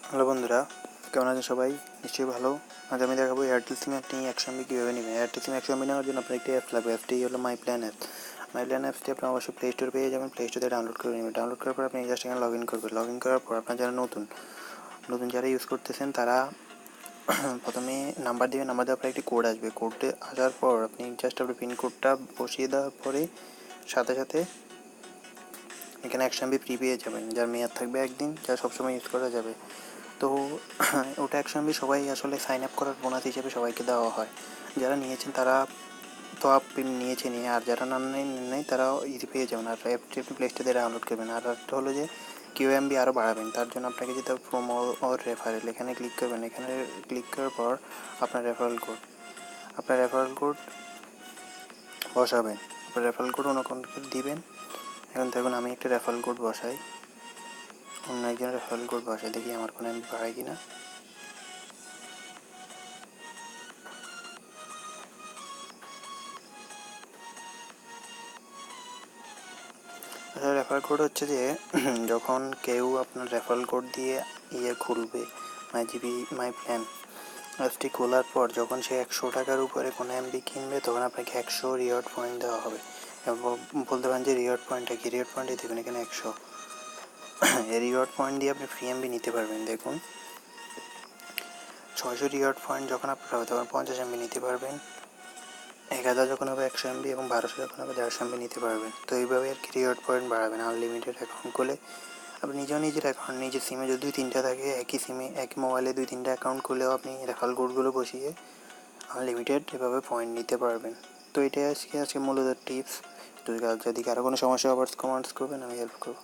Hello বন্ধুরা, কেমন আছেন সবাই? নিশ্চয়ই ভালো। আজ আমি দেখাবো এয়ারটেল সিমে আপনি 100 MB কীভাবে নেবেন। এয়ারটেল সিমে 100 MB নেওয়ার জন্য আপনার একটি অ্যাপ লাগবে। অ্যাপটি হলো মাই প্ল্যান অ্যাপ। মাই প্ল্যান অ্যাপসটি আপনি অবশ্যই প্লে স্টোর পেয়ে যাবেন। প্লে স্টোর থেকে ডাউনলোড করে নেবেন। ডাউনলোড করার পর আপনি জাস্ট এখানে লগ ইন করবেন। লগ ইন করার পর আপনার যারা নতুন যারা ইউজ করতেছেন তারা প্রথমে নাম্বার দেবেন। নাম্বার দেওয়ার পর একটি কোড আসবে। কোডে আসার পর আপনি জাস্ট আপনার পিন কোডটা বসিয়ে দেওয়ার পরে সাথে সাথে এখানে 100 MB ফ্রি পেয়ে যাবেন, যার মেয়াদ থাকবে একদিন, যা সবসময় ইউজ করা যাবে। তো ওটা 100 MB সবাই আসলে সাইন আপ করার বোনাস হিসেবে সবাইকে দেওয়া হয়। যারা নিয়েছেন তারা তো নিয়েছেনই, আর যারা নেই তারাও ইজি পেয়ে যাবেন। আর অ্যাপটি আপনি প্লে স্টোর থেকে ডাউনলোড করবেন। আর একটা হলো যে কিউ এমবি আরও বাড়াবেন, তার জন্য আপনাকে যেতে হবে প্রোমো ওর রেফারেল। এখানে ক্লিক করবেন। এখানে ক্লিক করার পর আপনার রেফারেল কোড বসাবেন। আপনার রেফারেল কোড অন্য কোনকে দিবেন। এখন দেখুন আমি একটা রেফারেল কোড বসাই, অন্য একজন রেফারেল কোড বসাই, দেখি আমার কোনো এমবি বাড়ায় কি না। রেফারেল কোড হচ্ছে যে যখন কেউ আপনার রেফারেল কোড দিয়ে খুলবে মাই প্ল্যান অ্যাপটি খোলার পর যখন সে 100 টাকার উপরে কোনো এমবি কিনবে তখন আপনাকে 100 রিওয়ার্ড পয়েন্ট দেওয়া হবে। বলতে পারেন যে রিওয়ার্ড পয়েন্টটা কি? রিওয়ার্ড পয়েন্টে দেখুন এখানে 100 এই রিওয়ার্ড পয়েন্ট দিয়ে আপনি ফ্রি এমবি নিতে পারবেন। দেখুন 600 রিওয়ার্ড পয়েন্ট যখন আপনার হবে তখন 50 এমবি নিতে পারবেন। 1000 যখন হবে 100 MB এবং 1200 যখন হবে 150 MB নিতে পারবেন। তো এইভাবে আর কি রিওয়ার্ড পয়েন্ট বাড়াবেন। আনলিমিটেড অ্যাকাউন্ট খুলে আপনি নিজের অ্যাকাউন্ট, নিজের সিমে যদি 2-3টা থাকে, একই মোবাইলে 2-3টা অ্যাকাউন্ট খুলেও আপনি রেফারেল কোডগুলো বসিয়ে আনলিমিটেড এভাবে পয়েন্ট নিতে পারবেন। তো এটাই আজকে মূলত টিপস। যদি কারো কোনো সমস্যা কমেন্টস করবেন, আমি হেল্প করবো।